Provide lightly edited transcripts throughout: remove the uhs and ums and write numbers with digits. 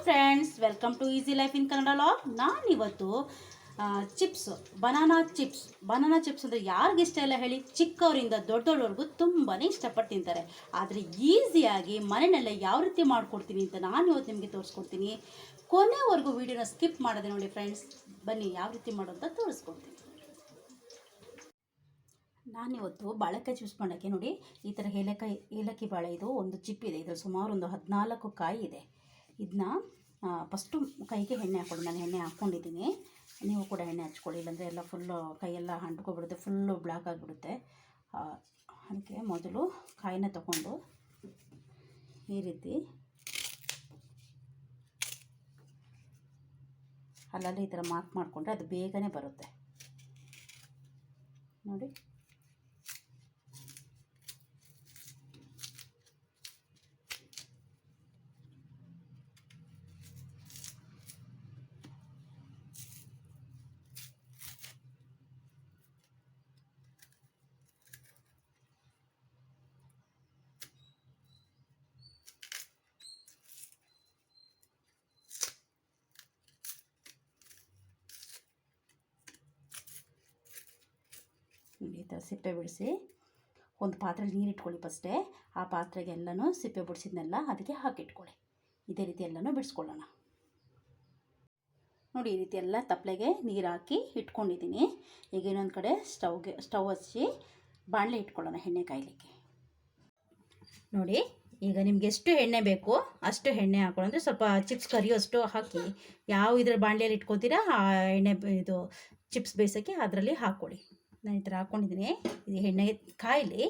Friends, welcome to easy life in Kannada vlog. ನಾನಿವತ್ತು chips, banana chips ಅಂದರೆ ಯಾರಿಗೆ ಇಷ್ಟ ಇಲ್ಲ ಹೇಳಿ? ಚಿಕ್ಕವರಿಂದ ದೊಡ್ಡವರವರೆಗೂ ತುಂಬಾ ಇಷ್ಟಪಟ್ಟು ತಿಂತಾರೆ. ಆದರೆ ಈಸಿಯಾಗಿ ಮನೆಯಲ್ಲೇ ಯಾವ ರೀತಿ ಮಾಡಿಕೊಡ್ತೀನಿ ಅಂತ ನಾನು ಇವತ್ತು ನಿಮಗೆ ತೋರಿಸ್ಕೊಡ್ತೀನಿ. ಕೊನೆವರೆಗೂ ವೀಡಿಯೋನ ಸ್ಕಿಪ್ ಮಾಡದೆ ನೋಡಿ ಫ್ರೆಂಡ್ಸ್. ಬನ್ನಿ ಯಾವ ರೀತಿ ಮಾಡೋದು ಅಂತ ತೋರಿಸ್ಕೊಡ್ತೀನಿ. ನಾನಿವತ್ತು ಬಾಳೆಕಾಯಿ ಚಿಪ್ಸ್ ಮಾಡೋಕ್ಕೆ ನೋಡಿ ಈ ಥರ ಏಲಕ್ಕಿ ಬಾಳೆ, ಇದು ಒಂದು ಚಿಪ್ ಇದೆ. ಇದರಲ್ಲಿ ಸುಮಾರು ಒಂದು 14 ಕಾಯಿ ಇದೆ. ಇದನ್ನ ಫಸ್ಟು ಕೈಗೆ ಎಣ್ಣೆ ಹಾಕ್ಕೊಳ್ಳಿ. ನಾನು ಎಣ್ಣೆ ಹಾಕ್ಕೊಂಡಿದ್ದೀನಿ, ನೀವು ಕೂಡ ಎಣ್ಣೆ ಹಚ್ಕೊಳ್ಳಿ, ಇಲ್ಲಾಂದರೆ ಎಲ್ಲ ಫುಲ್ಲು ಕೈಯೆಲ್ಲ ಅಂಟ್ಕೊಬಿಡುತ್ತೆ, ಫುಲ್ಲು ಬ್ಲ್ಯಾಕ್ ಆಗಿಬಿಡುತ್ತೆ. ಅದಕ್ಕೆ ಮೊದಲು ಕಾಯಿನ ತಗೊಂಡು ಈ ರೀತಿ ಅಲ್ಲಲ್ಲಿ ಈ ಥರ ಮಾರ್ಕ್ ಮಾಡಿಕೊಂಡ್ರೆ ಅದು ಬೇಗನೆ ಬರುತ್ತೆ ನೋಡಿ. ಈ ಥರ ಸಿಪ್ಪೆ ಬಿಡಿಸಿ ಒಂದು ಪಾತ್ರೆಯಲ್ಲಿ ನೀರು ಇಟ್ಕೊಳ್ಳಿ. ಫಸ್ಟೇ ಆ ಪಾತ್ರೆಗೆ ಎಲ್ಲನೂ ಸಿಪ್ಪೆ ಬಿಡಿಸಿದ್ನೆಲ್ಲ ಅದಕ್ಕೆ ಹಾಕಿಟ್ಕೊಳ್ಳಿ. ಇದೇ ರೀತಿ ಎಲ್ಲನೂ ಬಿಡಿಸ್ಕೊಳ್ಳೋಣ ನೋಡಿ. ಈ ರೀತಿ ಎಲ್ಲ ತಪ್ಪಲೆಗೆ ನೀರು ಹಾಕಿ ಇಟ್ಕೊಂಡಿದ್ದೀನಿ. ಈಗ ಇನ್ನೊಂದು ಕಡೆ ಸ್ಟವ್ ಹಚ್ಚಿ ಬಾಣಲೆ ಇಟ್ಕೊಳ್ಳೋಣ ಎಣ್ಣೆ ಕಾಯಲಿಕ್ಕೆ ನೋಡಿ. ಈಗ ನಿಮ್ಗೆ ಎಷ್ಟು ಎಣ್ಣೆ ಬೇಕು ಅಷ್ಟು ಎಣ್ಣೆ ಹಾಕೊಳ್ಳೋದ್ರೆ ಸ್ವಲ್ಪ ಚಿಪ್ಸ್ ಕರಿಯೋಷ್ಟು ಹಾಕಿ, ಯಾವ ಇದರ ಬಾಣಲೆಯಲ್ಲಿ ಇಟ್ಕೊತೀರಾ ಆ ಎಣ್ಣೆ ಇದು ಚಿಪ್ಸ್ ಬೇಯಿಸೋಕ್ಕೆ ಅದರಲ್ಲಿ ಹಾಕ್ಕೊಳ್ಳಿ. ನಾನು ಈ ಥರ ಹಾಕ್ಕೊಂಡಿದ್ದೀನಿ. ಇದು ಎಣ್ಣೆ ಕಾಯಲಿ.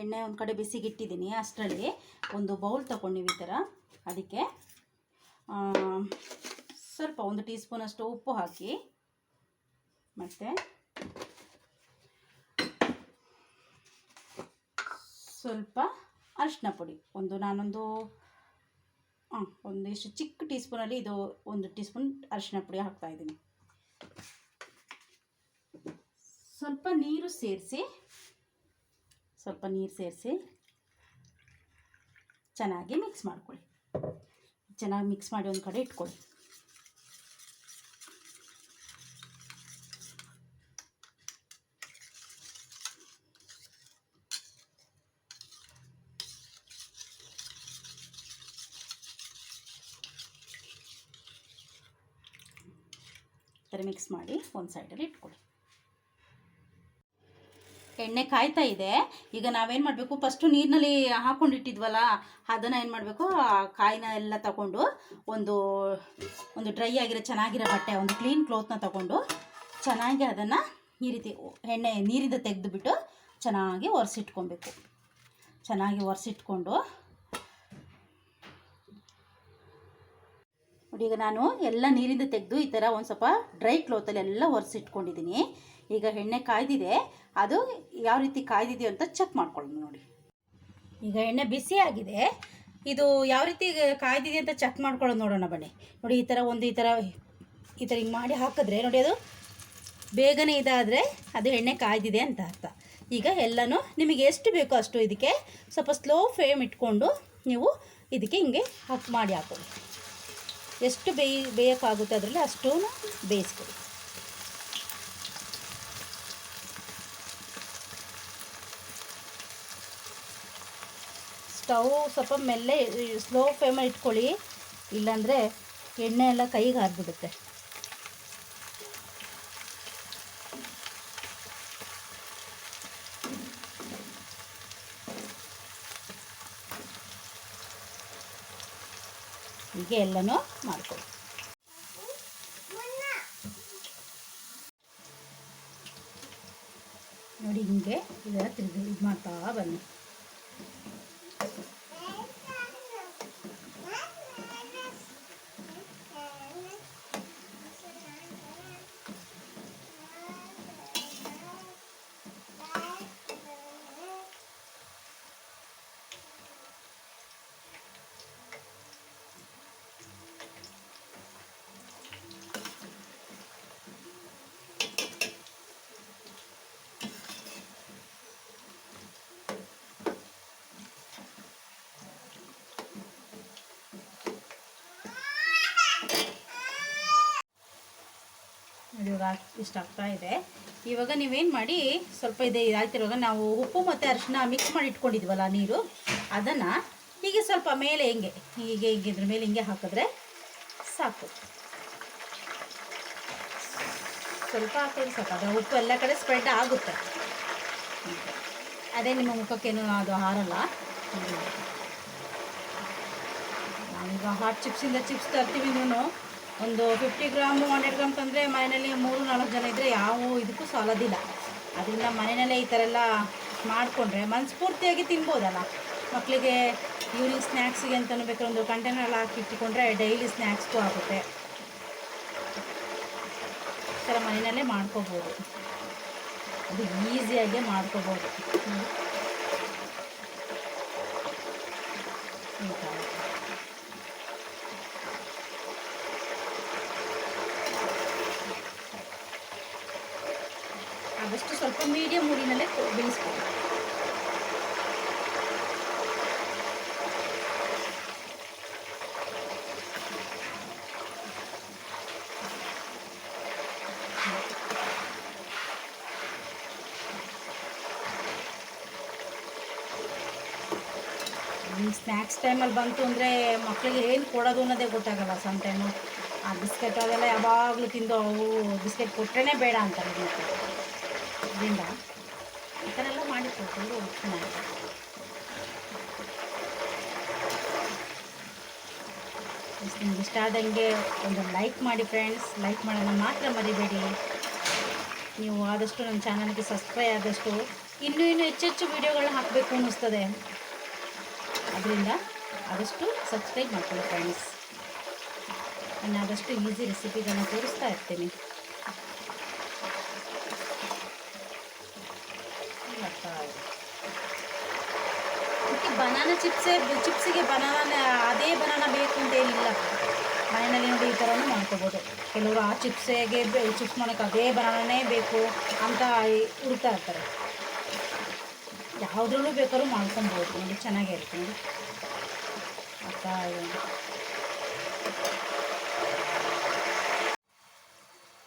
ಎಣ್ಣೆ ಒಂದು ಕಡೆ ಬಿಸಿಗಿಟ್ಟಿದ್ದೀನಿ. ಅಷ್ಟರಲ್ಲಿ ಒಂದು ಬೌಲ್ ತೊಗೊಂಡಿವಿ ಈ ಥರ. ಅದಕ್ಕೆ ಸ್ವಲ್ಪ 1 ಟೀ ಸ್ಪೂನಷ್ಟು ಉಪ್ಪು ಹಾಕಿ, ಮತ್ತು ಸ್ವಲ್ಪ ಅರಿಶಿನ ಪುಡಿ ಒಂದಿಷ್ಟು ಚಿಕ್ಕ ಟೀ ಸ್ಪೂನಲ್ಲಿ ಇದು 1 ಟೀ ಸ್ಪೂನ್ ಅರಿಶಿನ ಪುಡಿ ಹಾಕ್ತಾಯಿದ್ದೀನಿ. ಸ್ವಲ್ಪ ನೀರು ಸೇರಿಸಿ ಚೆನ್ನಾಗಿ ಮಿಕ್ಸ್ ಮಾಡ್ಕೊಳ್ಳಿ. ಚೆನ್ನಾಗಿ ಮಿಕ್ಸ್ ಮಾಡಿ ಒಂದು ಕಡೆ ಇಟ್ಕೊಳ್ಳಿ. ಈ ಥರ ಮಿಕ್ಸ್ ಮಾಡಿ ಒಂದು ಸೈಡಲ್ಲಿ ಇಟ್ಕೊಳ್ಳಿ. ಎಣ್ಣೆ ಕಾಯ್ತಾ ಇದೆ. ಈಗ ನಾವೇನು ಮಾಡಬೇಕು, ಫಸ್ಟು ನೀರಿನಲ್ಲಿ ಹಾಕ್ಕೊಂಡಿಟ್ಟಿದ್ವಲ್ಲ ಅದನ್ನು ಏನು ಮಾಡಬೇಕು, ಆ ಕಾಯಿನ ಎಲ್ಲ ತಗೊಂಡು ಒಂದು ಡ್ರೈ ಆಗಿರೋ ಚೆನ್ನಾಗಿರೋ ಬಟ್ಟೆ, ಒಂದು ಕ್ಲೀನ್ ಕ್ಲೋತ್ನ ತಗೊಂಡು ಚೆನ್ನಾಗಿ ಅದನ್ನು ಈ ರೀತಿ ನೀರಿಂದ ತೆಗೆದುಬಿಟ್ಟು ಚೆನ್ನಾಗಿ ಒರೆಸಿಟ್ಕೊಬೇಕು. ಚೆನ್ನಾಗಿ ಒರೆಸಿಟ್ಕೊಂಡು ನೋಡಿ, ಈಗ ನಾನು ಎಲ್ಲ ನೀರಿಂದ ತೆಗೆದು ಈ ಥರ ಒಂದು ಸ್ವಲ್ಪ ಡ್ರೈ ಕ್ಲೋತಲ್ಲಿ ಎಲ್ಲ ಒರೆಸಿಟ್ಕೊಂಡಿದ್ದೀನಿ. ಈಗ ಎಣ್ಣೆ ಕಾಯ್ದಿದೆ, ಅದು ಯಾವ ರೀತಿ ಕಾಯ್ದಿದೆಯೋ ಅಂತ ಚೆಕ್ ಮಾಡ್ಕೊಳ್ಳೋಣ ನೋಡಿ. ಈಗ ಎಣ್ಣೆ ಬಿಸಿಯಾಗಿದೆ, ಇದು ಯಾವ ರೀತಿ ಕಾಯ್ದಿದೆ ಅಂತ ಚೆಕ್ ಮಾಡ್ಕೊಳ್ಳೋದು ನೋಡೋಣ ಬನ್ನಿ. ನೋಡಿ, ಈ ಥರ ಹಿಂಗೆ ಮಾಡಿ ಹಾಕಿದ್ರೆ ನೋಡಿ, ಅದು ಬೇಗನೆ ಇದಾದರೆ ಅದು ಎಣ್ಣೆ ಕಾಯ್ದಿದೆ ಅಂತ ಅರ್ಥ. ಈಗ ಎಲ್ಲನೂ ನಿಮಗೆ ಎಷ್ಟು ಬೇಕೋ ಅಷ್ಟು ಇದಕ್ಕೆ ಸ್ವಲ್ಪ ಸ್ಲೋ ಫ್ಲೇಮ್ ಇಟ್ಕೊಂಡು ನೀವು ಇದಕ್ಕೆ ಹಿಂಗೆ ಮಾಡಿ ಹಾಕೊಳ್ಳಿ. ಎಷ್ಟು ಬೇಯೋಕ್ಕಾಗುತ್ತೆ ಅದರಲ್ಲಿ ಅಷ್ಟೂ ಬೇಯಿಸ್ಕೊಳ್ಳಿ. ಸ್ಟವ್ ಸ್ವಲ್ಪ ಮೆಲ್ಲೆ ಸ್ಲೋ ಫ್ಲೇಮಲ್ಲಿ ಇಟ್ಕೊಳ್ಳಿ, ಇಲ್ಲಾಂದರೆ ಎಣ್ಣೆ ಎಲ್ಲ ಕೈಗೆ ಹಾರಿಬಿಡುತ್ತೆ. ಹೀಗೆ ಎಲ್ಲನೂ ಮಾಡ್ಕೊಳ್ಳಿ. ನೋಡಿ, ಹಿಂಗೆ ಇದೆಲ್ಲ ಇದು ಮಾಡ್ತಾ ಬನ್ನಿ. ಇವಾಗ ಇಷ್ಟ ಆಗ್ತಾ ಇದೆ. ಇವಾಗ ನೀವೇನು ಮಾಡಿ, ಸ್ವಲ್ಪ ಇದಾಗ್ತಿರುವಾಗ ನಾವು ಉಪ್ಪು ಮತ್ತು ಅರಿಶಿನ ಮಿಕ್ಸ್ ಮಾಡಿ ಇಟ್ಕೊಂಡಿದ್ವಲ್ಲ ನೀರು, ಅದನ್ನು ಹೀಗೆ ಸ್ವಲ್ಪ ಮೇಲೆ ಹೀಗೆ ಇದ್ರ ಮೇಲೆ ಹಿಂಗೆ ಹಾಕಿದ್ರೆ ಸಾಕು. ಸ್ವಲ್ಪ ಹಾಕಿದ್ರೆ ಸಾಕು, ಅದು ಉಪ್ಪು ಎಲ್ಲ ಕಡೆ ಸ್ಪ್ರೆಡ್ ಆಗುತ್ತೆ. ಅದೇ ನಿಮ್ಮ ಮುಖಕ್ಕೇನು ಅದು ಹಾರಲ್ಲ. ನಾವೀಗ ಹಾಟ್ ಚಿಪ್ಸಿಂದ ಚಿಪ್ಸ್ ತರ್ತೀವಿ. ಒಂದು 50 ಗ್ರಾಮು 100 ಗ್ರಾಮ್ ತಂದರೆ ಮನೆಯಲ್ಲಿ 3-4 ಜನ ಇದ್ದರೆ ಯಾವ ಇದಕ್ಕೂ ಸಾಲೋದಿಲ್ಲ. ಅದರಿಂದ ಮನೆಯಲ್ಲೇ ಈ ಥರ ಎಲ್ಲ ಮಾಡಿಕೊಂಡ್ರೆ ಮನಸ್ಫೂರ್ತಿಯಾಗಿ ತಿನ್ಬೋದಲ್ಲ. ಮಕ್ಕಳಿಗೆ ಈವ್ನಿಂಗ್ ಸ್ನ್ಯಾಕ್ಸಿಗೆ ಅಂತಲೂ ಬೇಕಾದ್ರೆ ಒಂದು ಕಂಟೈನರ್ ಹಾಕಿಟ್ಟುಕೊಂಡ್ರೆ ಡೈಲಿ ಸ್ನ್ಯಾಕ್ಸ್ಗೂ ಆಗುತ್ತೆ. ಈ ಥರ ಮನೆಯಲ್ಲೇ ಮಾಡ್ಕೋಬೋದು, ಅದು ಈಸಿಯಾಗೆ ಮಾಡ್ಕೋಬೋದು. ಆದಷ್ಟು ಸ್ವಲ್ಪ ಮೀಡಿಯಮ್ ಉರಿನಲ್ಲೇ ಬೇಯಿಸ್ಬೋದು. ಸ್ನ್ಯಾಕ್ಸ್ ಟೈಮಲ್ಲಿ ಬಂತು ಅಂದರೆ ಮಕ್ಕಳಿಗೆ ಏನು ಕೊಡೋದು ಅನ್ನೋದೇ ಗೊತ್ತಾಗಲ್ಲ. ಸಮ್ ಟೈಮು ಆ ಬಿಸ್ಕೆಟ್ ಅದೆಲ್ಲ ಯಾವಾಗಲೂ ತಿಂದು ಅವು ಬಿಸ್ಕೆಟ್ ಕೊಟ್ಟರೆ ಬೇಡ ಅಂತಾರೆ. ಅದರಿಂದ ಈ ಥರ ಎಲ್ಲ ಮಾಡಿ ಕೊಟ್ಟರು ಚೆನ್ನಾಗಿದೆ. ನಿಮ್ಗೆ ಇಷ್ಟ ಆದಂಗೆ ಒಂದು ಲೈಕ್ ಮಾಡಿ ಫ್ರೆಂಡ್ಸ್. ಲೈಕ್ ಮಾಡೋದನ್ನ ಮಾತ್ರ ಮರಿಬೇಡಿ. ನೀವು ಆದಷ್ಟು ನನ್ನ ಚಾನಲ್ಗೆ ಸಬ್ಸ್ಕ್ರೈಬ್ ಆದಷ್ಟು ಇನ್ನೂ ಹೆಚ್ಚೆಚ್ಚು ವೀಡಿಯೋಗಳನ್ನ ಹಾಕಬೇಕು ಅನ್ನಿಸ್ತದೆ. ಅದರಿಂದ ಆದಷ್ಟು ಸಬ್ಸ್ಕ್ರೈಬ್ ಮಾಡ್ಕೊಳ್ಳಿ ಫ್ರೆಂಡ್ಸ್. ನಾನು ಆದಷ್ಟು ಈಸಿ ರೆಸಿಪಿಗಳನ್ನ ತೋರಿಸ್ತಾ ಇರ್ತೀನಿ. ಬನಾನಾ ಚಿಪ್ಸಿಗೆ ಬನಾನಾ ಅದೇ ಬನಾನಾ ಬೇಕು ಅಂತೇನಿಲ್ಲ. ಮನೆಯಲ್ಲಿ ನೋಡಿ ಈ ಥರನೂ ಮಾಡ್ಕೋಬೋದು. ಕೆಲವರು ಆ ಚಿಪ್ಸಿಗೆ ಚಿಪ್ಸ್ ಮಾಡೋಕ್ಕೆ ಅದೇ ಬನಾನೇ ಬೇಕು ಅಂತ ಹುಡುಕ್ತಾ ಇರ್ತಾರೆ. ಯಾವುದ್ರಲ್ಲೂ ಬೇಕಾದ್ರೂ ಮಾಡ್ಕೊಬೋದು ನೋಡಿ, ಚೆನ್ನಾಗಿರುತ್ತೆ ನೋಡಿ.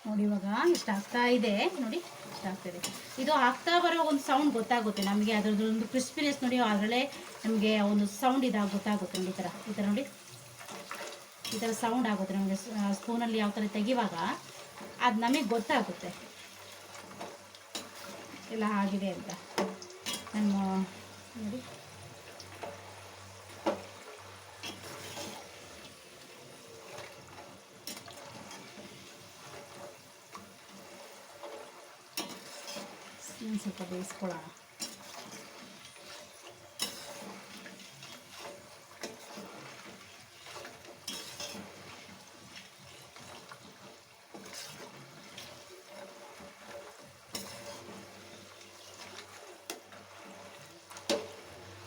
ನೋಡಿ ಇವಾಗ ಇಷ್ಟ ಆಗ್ತಾ ಇದೆ ನೋಡಿ, ಇಷ್ಟ ಆಗ್ತಾಯಿದೆ. ಇದು ಆಗ್ತಾ ಬರೋ ಒಂದು ಸೌಂಡ್ ಗೊತ್ತಾಗುತ್ತೆ ನಮಗೆ, ಅದರದ್ದೊಂದು ಕ್ರಿಸ್ಪಿನೆಸ್ ನೋಡಿ. ಅದರಲ್ಲೇ ನಮಗೆ ಒಂದು ಸೌಂಡ್ ಗೊತ್ತಾಗುತ್ತೆ ನೋಡಿ. ಈ ಥರ ನೋಡಿ, ಈ ಥರ ಸೌಂಡ್ ಆಗುತ್ತೆ ನಮಗೆ. ಸ್ಪೂನಲ್ಲಿ ಯಾವ ಥರ ತೆಗಿವಾಗ ಅದು ನಮಗೆ ಗೊತ್ತಾಗುತ್ತೆ ಎಲ್ಲ ಆಗಿದೆ ಅಂತ. ನಾನು ನೋಡಿ ಸ್ವಲ್ಪ ಬೇಯಿಸ್ಕೊಳ್ಳೋಣ.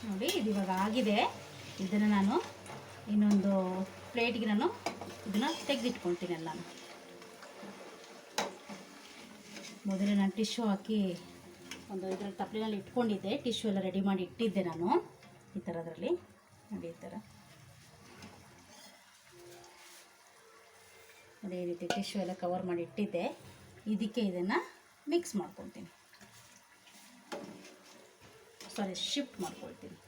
ನೋಡಿ ಇದು ಇವಾಗ ಆಗಿದೆ. ಇದನ್ನು ನಾನು ಇನ್ನೊಂದು ಪ್ಲೇಟ್ಗೆ ಇದನ್ನು ತೆಗೆದಿಟ್ಕೊಳ್ತೀನಿ. ನಾನು ಮೊದಲೇ ನಾನು ಟಿಶ್ಯೂ ಹಾಕಿ ಒಂದು ಇದರಲ್ಲಿ ತಪ್ಪಲಿನಲ್ಲಿ ಇಟ್ಕೊಂಡಿದ್ದೆ. ಟಿಶ್ಯೂ ಎಲ್ಲ ರೆಡಿ ಮಾಡಿ ಇಟ್ಟಿದ್ದೆ ನಾನು ಈ ಥರದ್ರಲ್ಲಿ ನೋಡಿ. ಈ ಥರ ಅದೇ ರೀತಿ ಟಿಶ್ಯೂ ಎಲ್ಲ ಕವರ್ ಮಾಡಿ ಇಟ್ಟಿದ್ದೆ. ಇದಕ್ಕೆ ಇದನ್ನು ಮಿಕ್ಸ್ ಮಾಡ್ಕೊಳ್ತೀನಿ, ಶಿಫ್ಟ್ ಮಾಡ್ಕೊಳ್ತೀನಿ.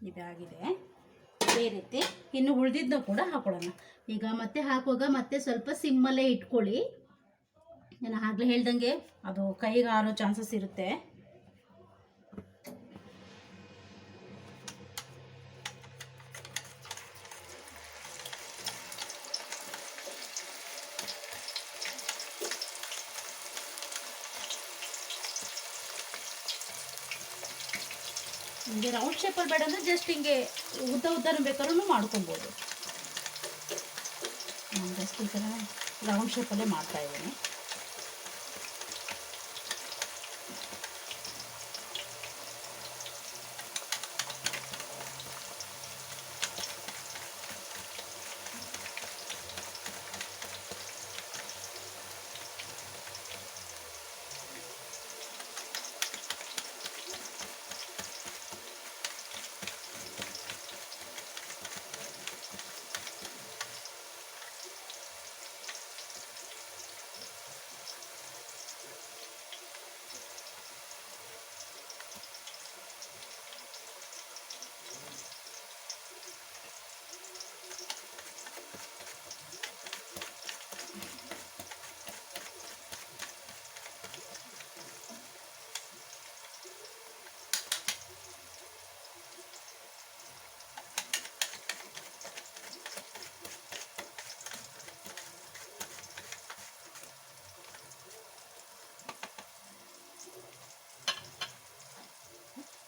ಇದಾಗಿದೆ. ಅದೇ ರೀತಿ ಇನ್ನು ಉಳಿದಿದ್ದನ್ನು ಕೂಡ ಹಾಕೊಳ್ಳೋಣ. ಈಗ ಮತ್ತೆ ಹಾಕುವಾಗ ಮತ್ತೆ ಸ್ವಲ್ಪ ಸಿಮ್ಮಲ್ಲೇ ಇಟ್ಕೊಳ್ಳಿ. ನಾನು ಆಗಲೇ ಹೇಳ್ದಂಗೆ ಅದು ಕೈಗೆ ಆರೋ ಚಾನ್ಸಸ್ ಇರುತ್ತೆ. ಹಿಂಗೆ ರೌಂಡ್ ಶೇಪಲ್ಲಿ ಬೇಡ ಅಂದರೆ ಜಸ್ಟ್ ಹಿಂಗೆ ಉದ್ದನೂ ಬೇಕಾದ್ರೂ ಮಾಡ್ಕೊಬೋದು. ನಾನು ಜಸ್ಟ್ ಈ ಥರ ರೌಂಡ್ ಶೇಪಲ್ಲೇ ಮಾಡ್ತಾಯಿದ್ದೀನಿ.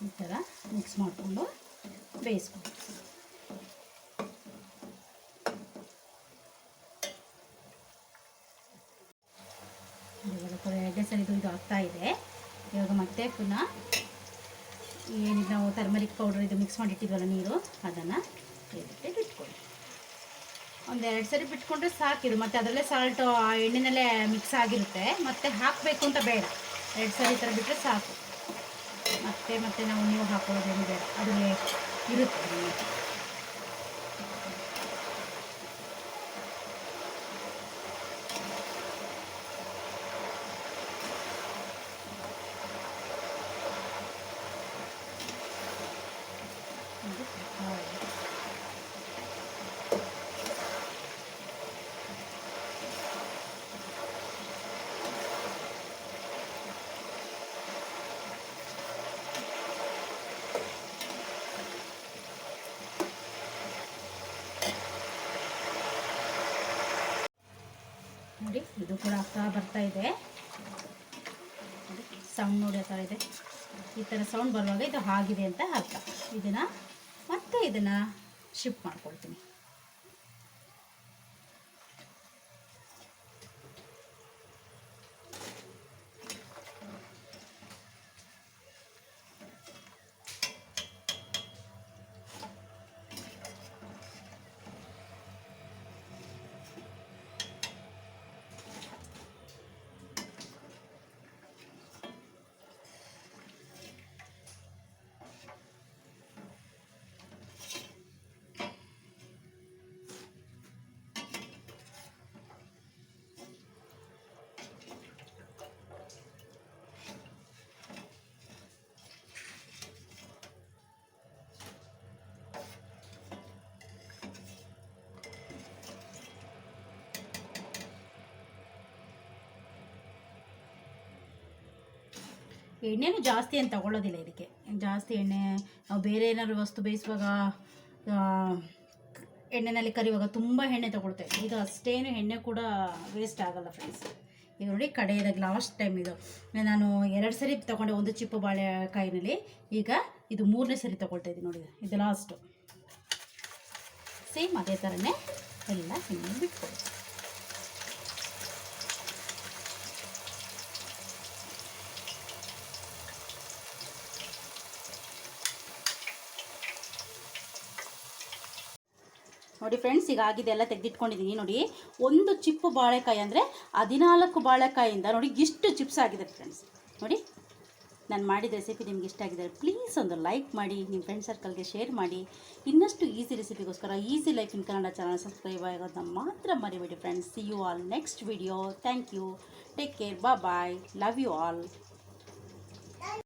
ಈ ಥರ ಮಿಕ್ಸ್ ಮಾಡಿಕೊಂಡು ಬೇಯಿಸ್ಕೊಂಡು ಇವಾಗ ಕೂಡ 2 ಸರಿ ಇದು ಆಗ್ತಾ ಇದೆ. ಇವಾಗ ಮತ್ತೆ ಪುನಃ ಏನಿದೆ ನಾವು ಟರ್ಮರಿಕ್ ಪೌಡರ್ ಇದು ಮಿಕ್ಸ್ ಮಾಡಿಟ್ಟಿದ್ವಲ್ಲ ನೀರು, ಅದನ್ನು ಇದಕ್ಕೆ ಬಿಟ್ಕೊಳ್ಳಿ. 1-2 ಸರಿ ಬಿಟ್ಕೊಂಡ್ರೆ ಸಾಕಿದು. ಮತ್ತು ಅದರಲ್ಲೇ ಸಾಲ್ಟು ಆ ಎಣ್ಣೆನಲ್ಲೇ ಮಿಕ್ಸ್ ಆಗಿರುತ್ತೆ, ಮತ್ತು ಹಾಕಬೇಕು ಅಂತ ಬೇಡ. 2 ಸರಿ ಈ ಥರ ಬಿಟ್ಟರೆ ಸಾಕು. ಮತ್ತೆ ನಾವು ನೀವು ಹಾಕೊಳ್ಳೋದೇನು ಬೇಡ, ಅದುವೇ ಇರುತ್ತೆ. ನೋಡಿ ಇದು ಕೂಡ ಆಗ್ತಾ ಬರ್ತಾ ಇದೆ. ಸೌಂಡ್ ನೋಡಿ ಆ ಥರ ಇದೆ. ಈ ಥರ ಸೌಂಡ್ ಬರುವಾಗ ಇದು ಆಗಿದೆ ಅಂತ ಅರ್ಥ. ಇದನ್ನು ಶಿಫ್ಟ್ ಮಾಡ್ಕೊಳ್ತೀನಿ. ಎಣ್ಣೆನೂ ಜಾಸ್ತಿ ಏನು ತಗೊಳ್ಳೋದಿಲ್ಲ ಇದಕ್ಕೆ. ಜಾಸ್ತಿ ಎಣ್ಣೆ ನಾವು ಬೇರೆ ಏನಾದ್ರು ವಸ್ತು ಬೇಯಿಸುವಾಗ ಎಣ್ಣೆಯಲ್ಲಿ ಕರಿಯುವಾಗ ತುಂಬ ಎಣ್ಣೆ ತಗೊಳ್ತೇವೆ. ಇದು ಅಷ್ಟೇನು ಎಣ್ಣೆ ಕೂಡ ವೇಸ್ಟ್ ಆಗೋಲ್ಲ ಫ್ರೆಂಡ್ಸ್. ಈಗ ನೋಡಿ ಕಡೆಯದಾಗ ಲಾಸ್ಟ್ ಟೈಮ್ ನಾನು 2 ಸರಿ ತೊಗೊಂಡೆ ಒಂದು ಚಿಪ್ಪು ಬಾಳೆಕಾಯಿನಲ್ಲಿ. ಈಗ ಇದು 3ನೇ ಸರಿ ತೊಗೊಳ್ತಾ ಇದ್ದೀನಿ ನೋಡಿ. ಇದು ಲಾಸ್ಟು. ಸೇಮ್ ಅದೇ ಥರನೇ ಎಲ್ಲ ಎಣ್ಣೆ ಬಿಟ್ಕೊಳ್ಳಿ. ನೋಡಿ ಫ್ರೆಂಡ್ಸ್, ಈಗ ಆಗಿದೆ ಎಲ್ಲ ತೆಗೆದಿಟ್ಕೊಂಡಿದ್ದೀನಿ. ನೋಡಿ, ಒಂದು ಚಿಪ್ಪು ಬಾಳೆಕಾಯಿ ಅಂದರೆ 14 ಬಾಳೆಕಾಯಿಂದ ನೋಡಿ ಇಷ್ಟು ಚಿಪ್ಸ್ ಆಗಿದೆ ಫ್ರೆಂಡ್ಸ್. ನೋಡಿ, ನಾನು ಮಾಡಿದ ರೆಸಿಪಿ ನಿಮ್ಗೆ ಇಷ್ಟ ಆಗಿದ್ದಾರೆ ಪ್ಲೀಸ್ ಒಂದು ಲೈಕ್ ಮಾಡಿ, ನಿಮ್ಮ ಫ್ರೆಂಡ್ ಸರ್ಕಲ್ಗೆ ಶೇರ್ ಮಾಡಿ. ಇನ್ನಷ್ಟು ಈಸಿ ರೆಸಿಪಿಗೋಸ್ಕರ easy life in Kannada channel subscribe ಆಗೋದನ್ನ ಮಾತ್ರ ಮರಿಬೇಡಿ friends. See you all next video. Thank you. Take care. Bye. Love you all.